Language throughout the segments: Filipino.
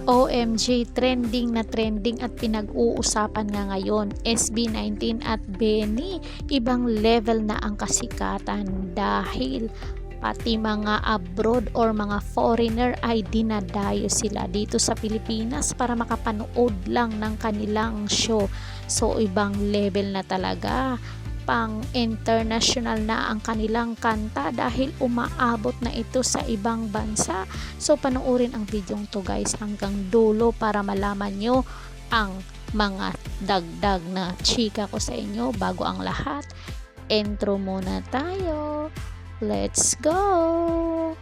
OMG, trending na trending at pinag-uusapan nga ngayon. SB19 at Benny, ibang level na ang kasikatan dahil pati mga abroad or mga foreigner ay dinadayo sila dito sa Pilipinas para makapanood lang ng kanilang show. So ibang level na talaga, pang international na ang kanilang kanta dahil umaabot na ito sa ibang bansa. So panoorin ang video to guys hanggang dulo para malaman nyo ang mga dagdag na chika ko sa inyo. Bago ang lahat, intro muna tayo. Let's go!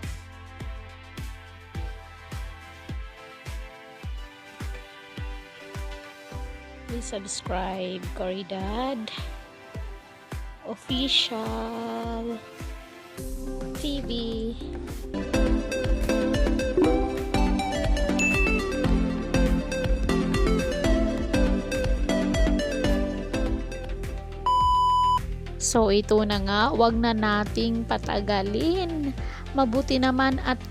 Please subscribe Caridad Official TV. So ito na nga, wag na nating patagalin. Mabuti naman at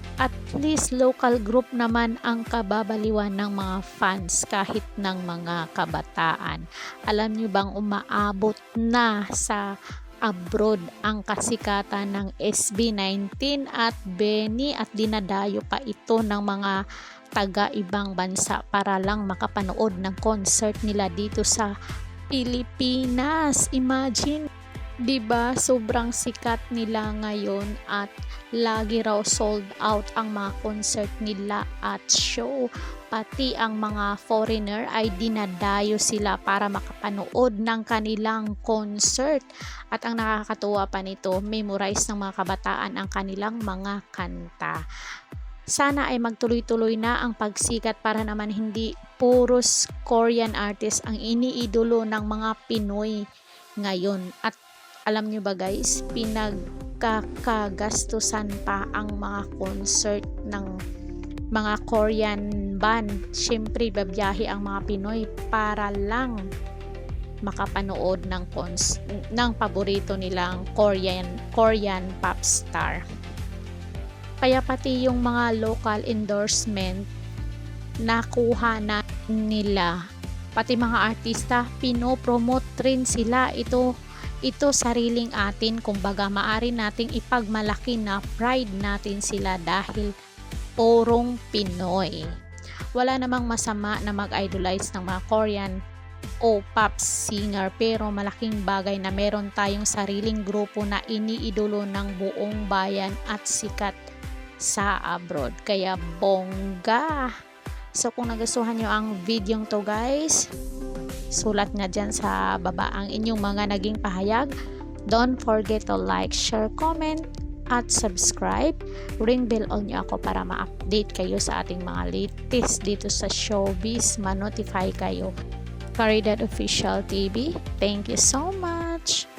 least local group naman ang kababaliwan ng mga fans kahit ng mga kabataan. Alam nyo bang umaabot na sa abroad ang kasikatan ng SB19 at Benny at dinadayo pa ito ng mga taga-ibang bansa para lang makapanood ng concert nila dito sa Pilipinas. Imagine, 'di ba? Sobrang sikat nila ngayon at lagi raw sold out ang mga concert nila at show. Pati ang mga foreigner ay dinadayo sila para makapanood ng kanilang concert. At ang nakakatuwa pa nito, memorize ng mga kabataan ang kanilang mga kanta. Sana ay magtuloy-tuloy na ang pagsikat para naman hindi puros Korean artist ang iniidolo ng mga Pinoy ngayon. At alam nyo ba guys, pinagkakagastusan pa ang mga concert ng mga Korean band. Siyempre babiyahe ang mga Pinoy para lang makapanood ng paborito nilang Korean pop star. Kaya pati yung mga local endorsement nakuha na nila. Pati mga artista, pinopromote rin sila. Ito sariling atin, kumbaga maari nating ipagmalaki na pride natin sila dahil purong Pinoy. Wala namang masama na mag-idolize ng mga Korean o pop singer, pero malaking bagay na meron tayong sariling grupo na iniidolo ng buong bayan at sikat sa abroad. Kaya bongga! So kung nagustuhan nyo ang video to guys, sulat nga dyan sa baba ang inyong mga naging pahayag. Don't forget to like, share, comment, at subscribe. Ring bell on nyo ako para ma-update kayo sa ating mga latest dito sa showbiz. Ma-notify kayo. Caridad Official TV. Thank you so much.